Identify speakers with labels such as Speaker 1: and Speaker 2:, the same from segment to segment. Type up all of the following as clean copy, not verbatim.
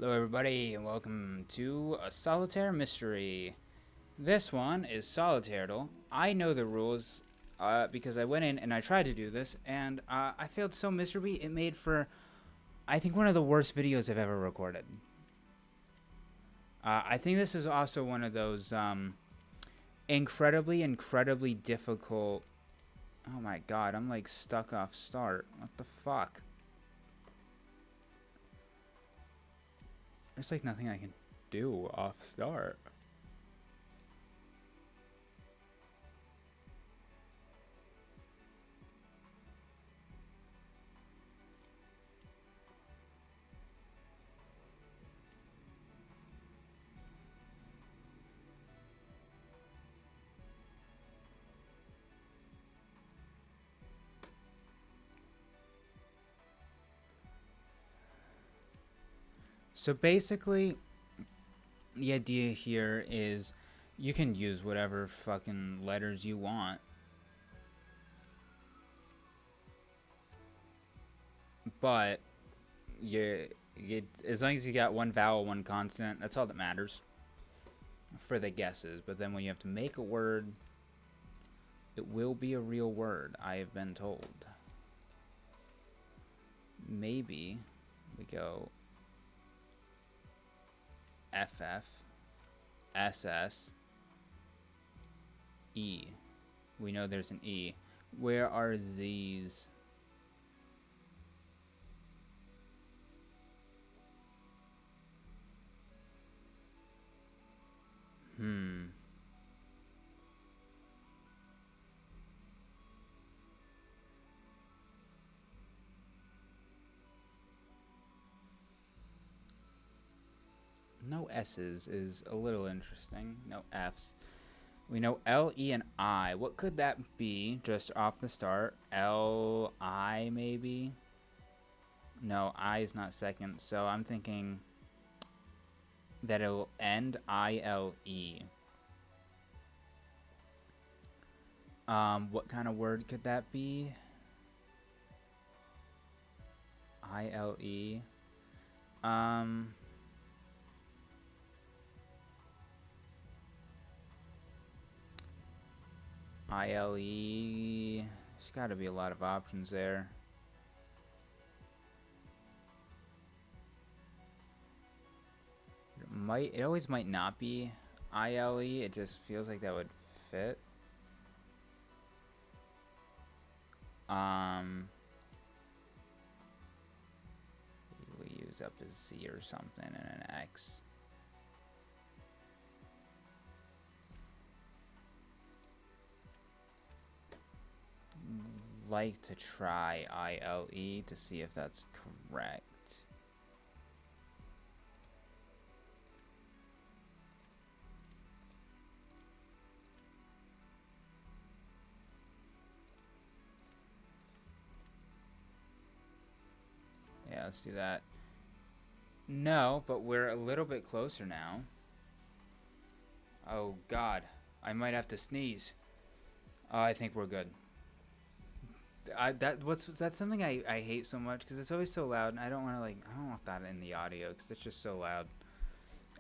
Speaker 1: Hello, everybody, and welcome to a Solitaire mystery. This one is Solitaire. I know the rules because I went in and I tried to do this, and I failed so miserably it made for, I think, one of the worst videos I've ever recorded. I think this is also one of those incredibly difficult. Oh my god, I'm like stuck off start. What the fuck? There's like nothing I can do off start. So basically, the idea here is you can use whatever fucking letters you want, but as long as you got one vowel, one consonant, that's all that matters for the guesses. But then when you have to make a word, it will be a real word, I have been told. Maybe we go FF, SS, E. We know there's an E. Where are Z's? No S's is a little interesting. No F's. We know L, E, and I. What could that be just off the start? L, I, maybe? No, I is not second, so I'm thinking that it'll end I-L-E. What kind of word could that be? I-L-E. I-L-E. There's got to be a lot of options there. It always might not be I-L-E. It just feels like that would fit. We use up a Z or something and an X. Like to try I-L-E to see if that's correct. Yeah, let's do that. No, but we're a little bit closer now. Oh god, I might have to sneeze. I think we're good. That's something I hate so much because it's always so loud, and I don't want that in the audio because it's just so loud,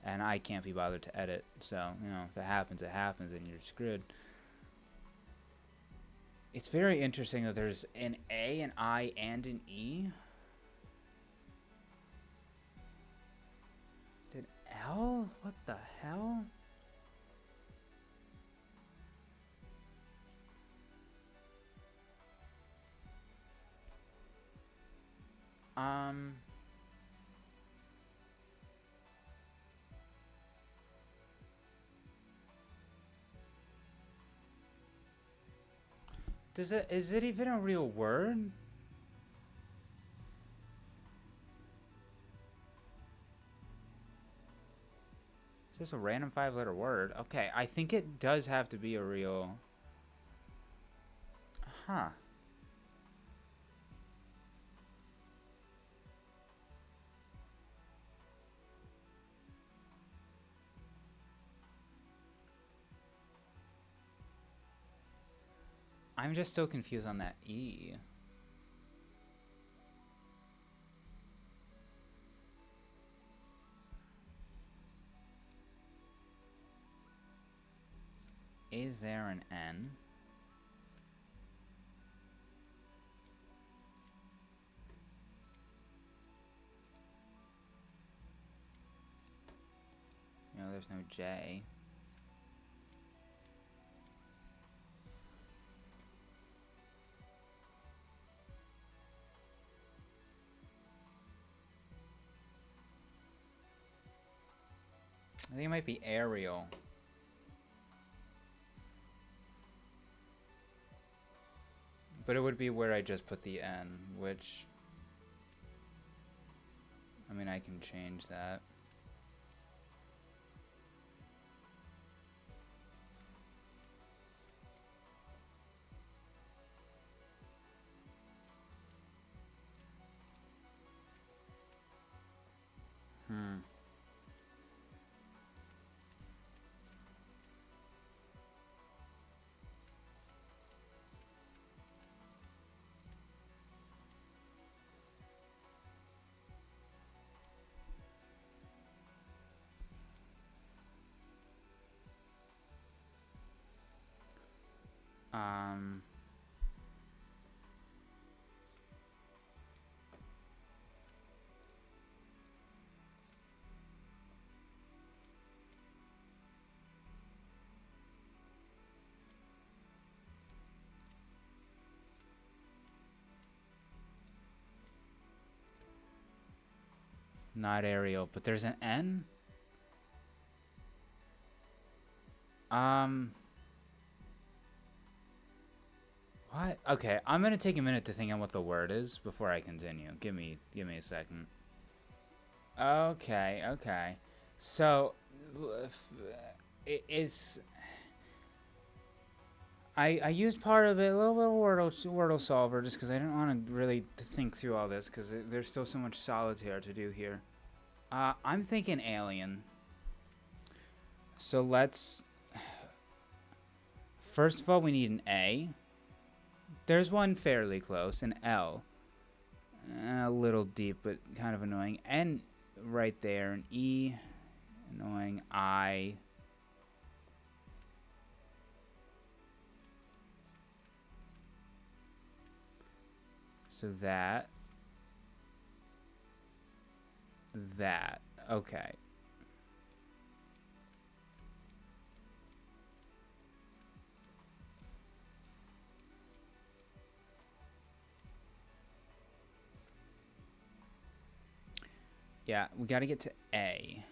Speaker 1: and I can't be bothered to edit. So if it happens, it happens, and you're screwed. It's very interesting that there's an A, an I, and an E. Did L? What the hell? Is it even a real word? Is this a random 5-letter word? Okay, I think it does have to be a real... Huh. I'm just so confused on that E. Is Is there an N? No, there's no J. I think it might be Ariel. But it would be where I just put the N, which... I mean, I can change that. Hmm. Um... Not Ariel, but there's an N? What? Okay, I'm gonna take a minute to think on what the word is before I continue. Give me a second. Okay. So, it's... I used part of it, a little bit of Wordle solver, just because I didn't want to really think through all this, because there's still so much solitaire to do here. I'm thinking alien. So let's... First of all, we need an A. There's one fairly close, an L. A little deep, but kind of annoying. N right there, an E. Annoying. I. So that. Okay. Yeah, we got to get to A.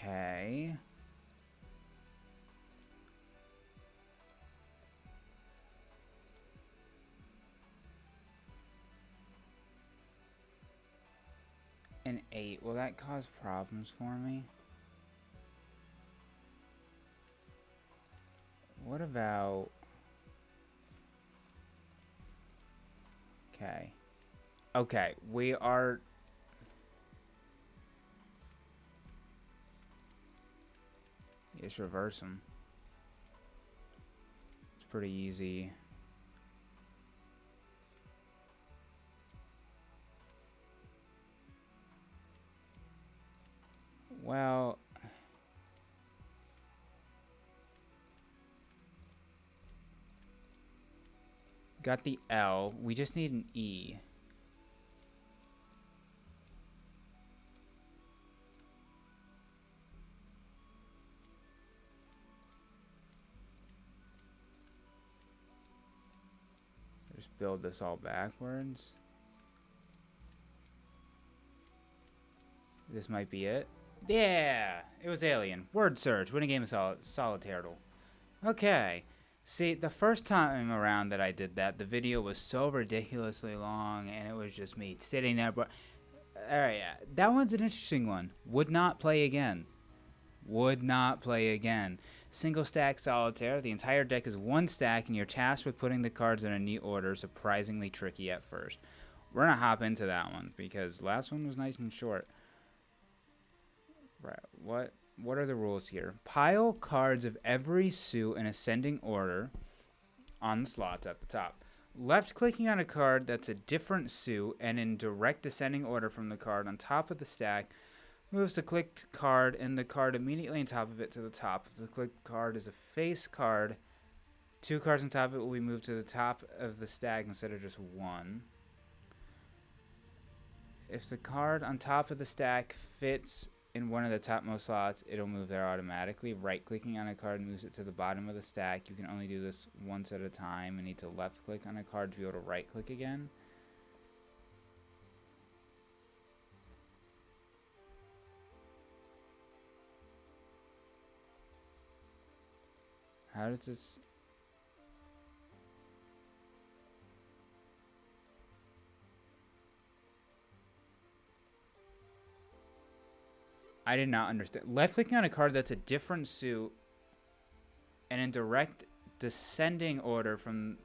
Speaker 1: Okay. An 8. Will that cause problems for me? What about... Okay. Okay, we are... Just reverse them. It's pretty easy. Well... Got the L. We just need an E. Just build this all backwards. This might be it. Yeah! It was alien. Word search. Win a game of Solitaire. Okay. See, the first time around that I did that, the video was so ridiculously long, and it was just me sitting there. But alright, yeah. That one's an interesting one. Would not play again. Would not play again. Single stack Solitaire. The entire deck is one stack, and you're tasked with putting the cards in a neat order, surprisingly tricky at first. We're gonna hop into that one because last one was nice and short. Right. What are the rules here? Pile cards of every suit in ascending order on the slots at the top. Left clicking on a card that's a different suit and in direct descending order from the card on top of the stack moves the clicked card and the card immediately on top of it to the top. If the clicked card is a face card, 2 cards on top of it will be moved to the top of the stack instead of just 1. If the card on top of the stack fits in one of the topmost slots, it'll move there automatically. Right clicking on a card moves it to the bottom of the stack. You can only do this once at a time and need to left click on a card to be able to right click again. How does this... I did not understand. Left clicking on a card that's a different suit and in direct descending order from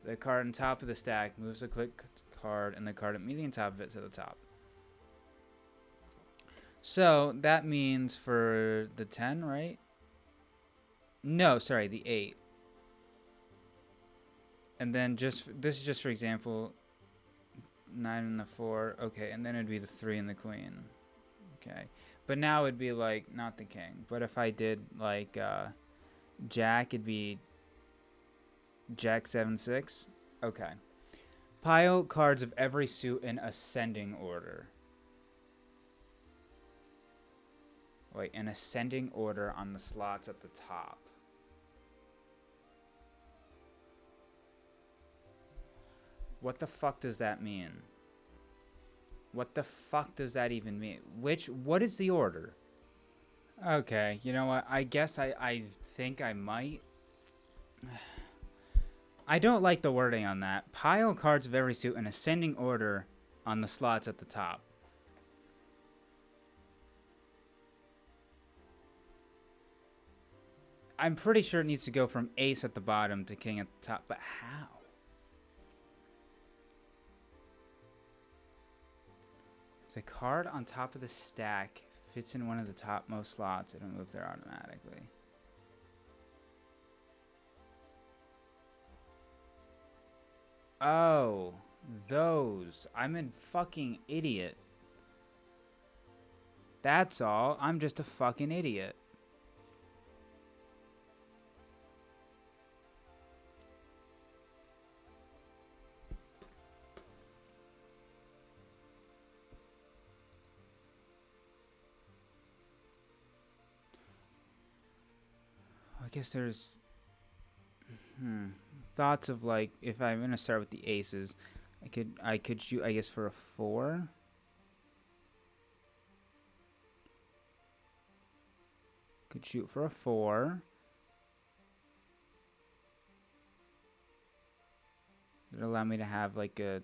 Speaker 1: the card on top of the stack moves the click card and the card immediately on top of it to the top. So that means for the 10, right? No, sorry, the 8. And then this is just for example, 9 and the 4. Okay, and then it'd be the 3 and the queen. Okay. But now it'd be like not the king. But if I did like Jack, it'd be Jack 7 6. Okay. Pile cards of every suit in ascending order. Wait, in ascending order on the slots at the top. What the fuck does that mean? What the fuck does that even mean? What is the order? Okay, you know what? I guess I think I might. I don't like the wording on that. Pile cards of every suit in ascending order on the slots at the top. I'm pretty sure it needs to go from ace at the bottom to king at the top, but how? If the card on top of the stack fits in one of the topmost slots, it'll move there automatically. Oh, those. I'm a fucking idiot. That's all. I'm just a fucking idiot. I guess there's thoughts of like if I'm gonna start with the aces, I could shoot I guess for a 4. Could shoot for a 4. It'll allow me to have like a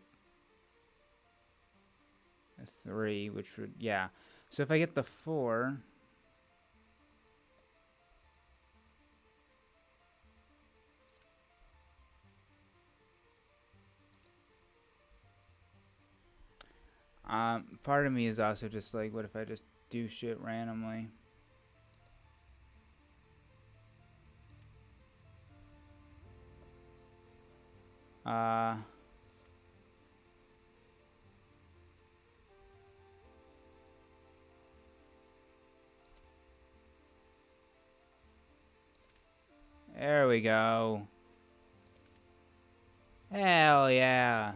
Speaker 1: 3, which would yeah. So if I get the 4. Part of me is also just like, what if I just do shit randomly? There we go. Hell yeah.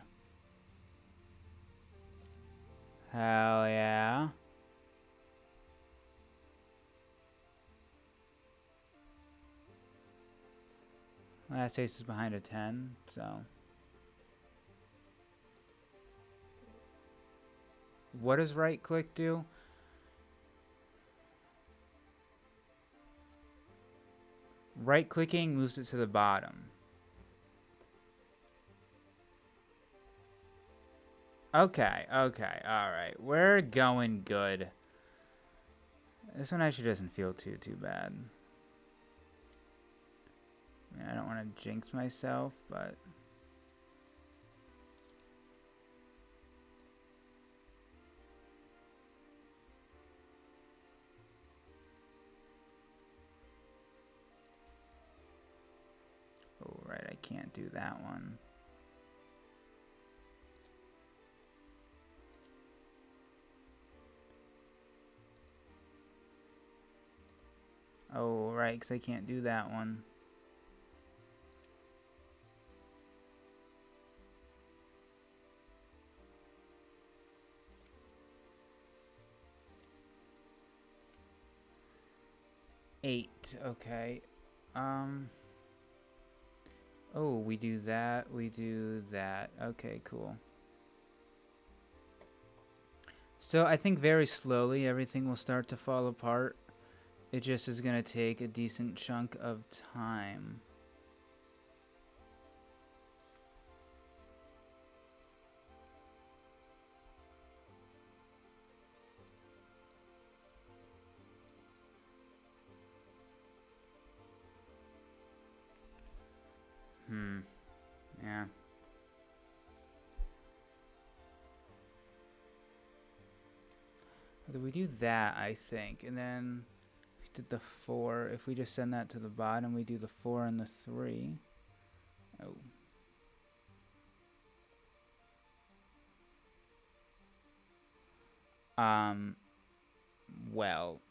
Speaker 1: Hell yeah. Last ace is behind a 10, so. What does right click do? Right clicking moves it to the bottom. Okay, alright. We're going good. This one actually doesn't feel too bad. I mean, I don't want to jinx myself, but... can't do that one. Oh, right, because I can't do that one. Eight, okay. Oh, we do that, we do that. Okay, cool. So I think very slowly everything will start to fall apart. It just is going to take a decent chunk of time. Yeah. We do that, I think, and then we did the 4. If we just send that to the bottom, we do the 4 and the 3. Oh. Well.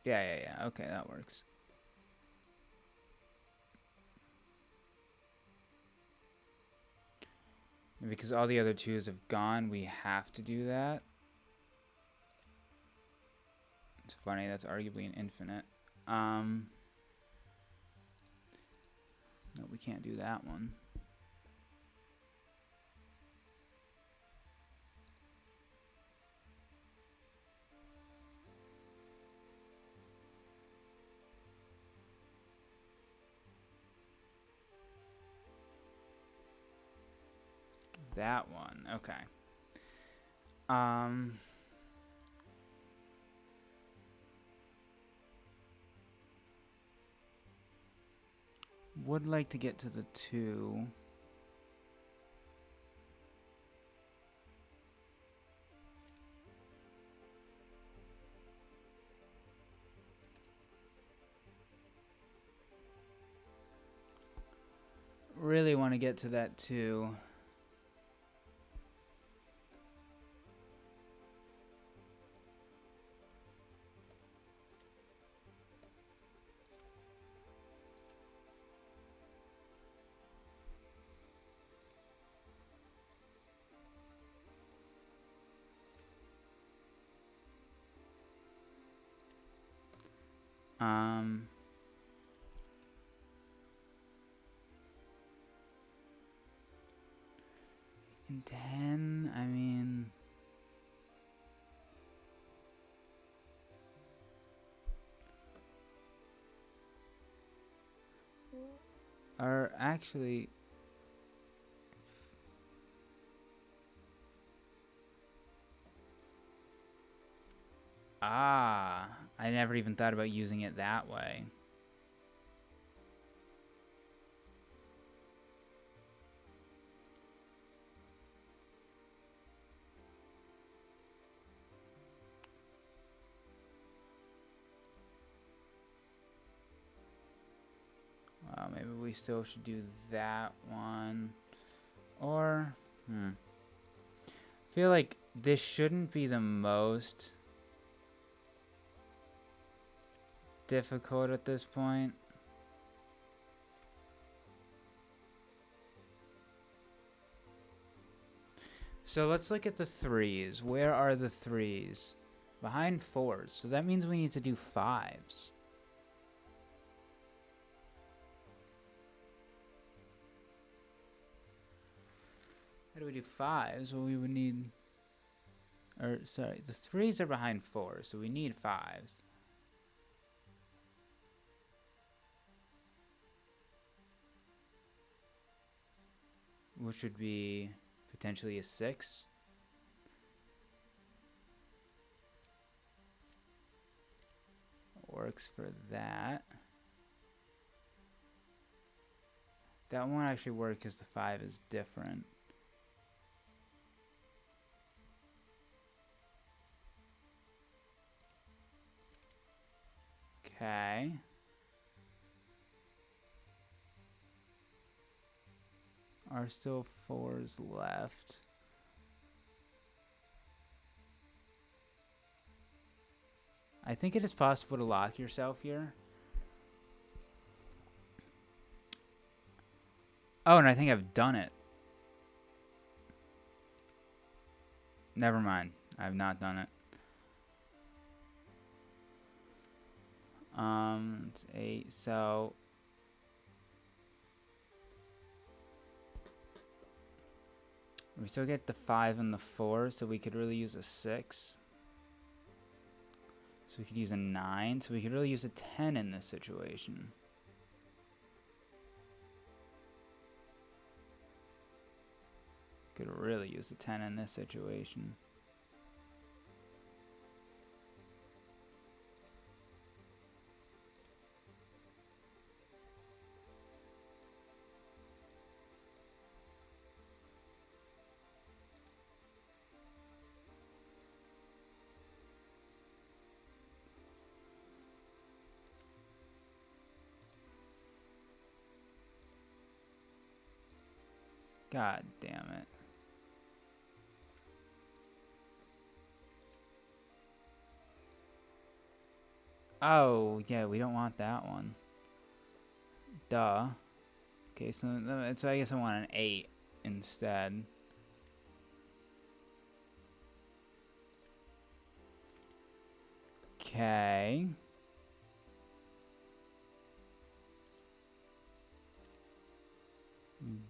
Speaker 1: Yeah. Okay, that works. Because all the other 2s have gone, we have to do that. It's funny, that's arguably an infinite. No, we can't do that one. That one, okay. Would like to get to the 2. Really want to get to that 2. In 10, I mean... Or actually... I never even thought about using it that way. Well, maybe we still should do that one. Or, I feel like this shouldn't be the most difficult at this point. So let's look at the 3s. Where are the 3s? Behind 4s. So that means we need to do 5s. How do we do 5s? Well, we would need... Or, sorry, the 3s are behind 4s, so we need 5s. Which would be potentially a 6. Works for that. That won't actually work because the 5 is different. Okay. Are still 4s left. I think it is possible to lock yourself here. Oh, and I think I've done it. Never mind. I've not done it. It's 8. So we still get the 5 and the 4, so we could really use a 6. So we could use a 9. So we could really use a 10 in this situation. Could really use a 10 in this situation. God damn it. Oh, yeah, we don't want that one. Duh. Okay, so I guess I want an 8 instead. Okay.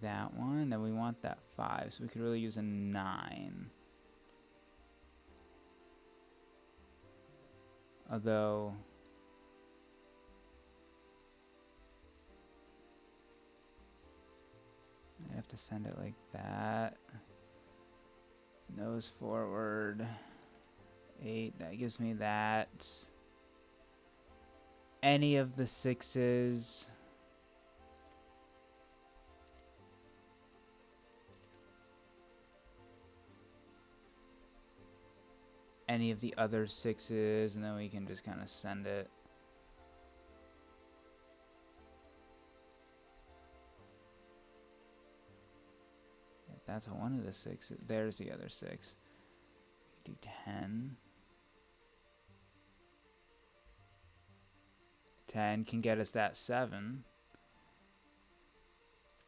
Speaker 1: That one. Then we want that 5, so we could really use a 9. Although I have to send it like that. Nose forward. 8. That gives me that. Any of the 6s. Any of the other 6s, and then we can just kind of send it. If that's one of the 6s. There's the other 6. Do 10. 10 can get us that 7.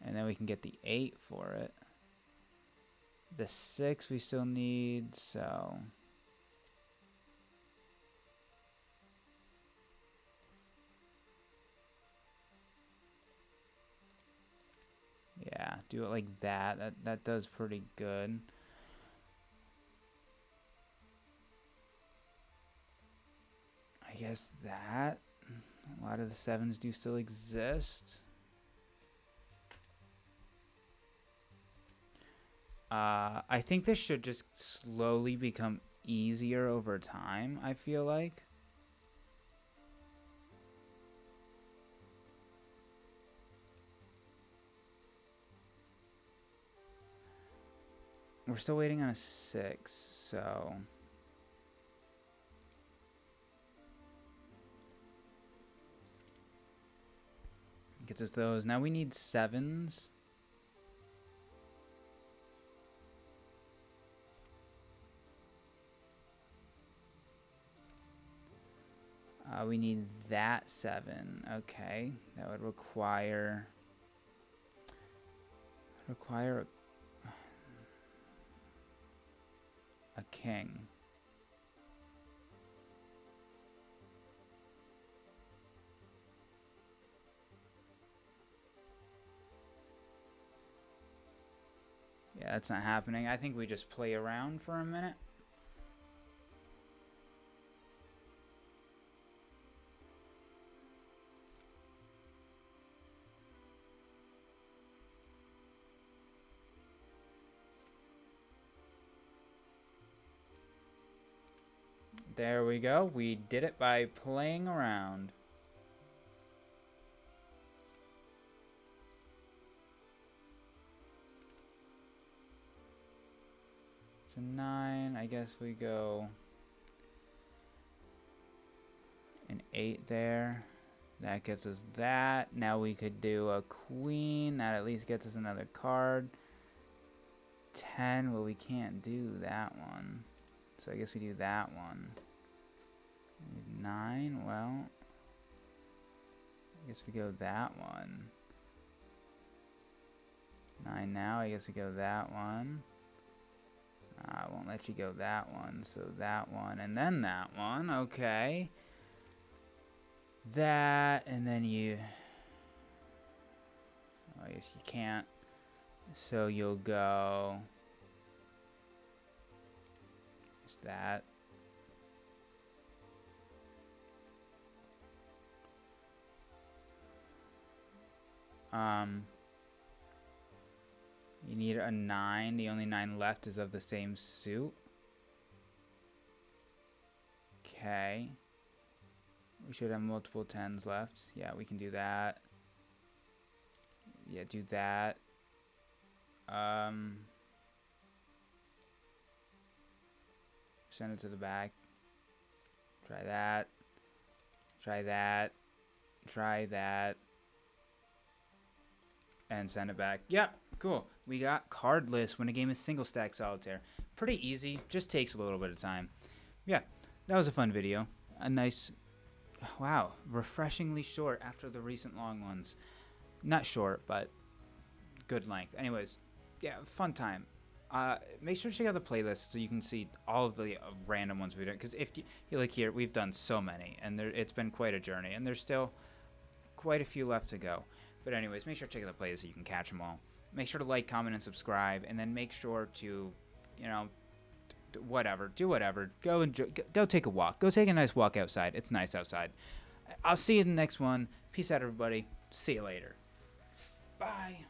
Speaker 1: And then we can get the 8 for it. The 6 we still need, so... yeah, do it like that. That does pretty good. I guess that. A lot of the 7s do still exist. I think this should just slowly become easier over time, I feel like. We're still waiting on a 6, so... gets us those. Now we need 7s. We need that 7. Okay, that would require a king. Yeah, that's not happening. I think we just play around for a minute. There we go. We did it by playing around. It's a 9. I guess we go an 8 there. That gets us that. Now we could do a queen. That at least gets us another card. 10. Well, we can't do that one. So I guess we do that one. 9. Well, I guess we go that one. 9 now. I guess we go that one. I won't let you go that one. So that one and then that one. Okay. That and then you. Oh, I guess you can't. So you'll go. Just that. You need a 9. The only 9 left is of the same suit. Okay. We should have multiple 10s left. Yeah, we can do that. Yeah, do that. Send it to the back. Try that. Try that. Try that. And send it back. Yeah, cool. We got cardless when a game is single stack solitaire. Pretty easy. Just takes a little bit of time. Yeah, that was a fun video. A nice, wow, refreshingly short after the recent long ones. Not short, but good length. Anyways, yeah, fun time. Make sure to check out the playlist so you can see all of the random ones we've done. Because if you look here, we've done so many, and it's been quite a journey, and there's still quite a few left to go. But anyways, make sure to check out the playlist so you can catch them all. Make sure to like, comment, and subscribe, and then make sure to, you know, do whatever. Go take a walk. Go take a nice walk outside. It's nice outside. I'll see you in the next one. Peace out, everybody. See you later. Bye.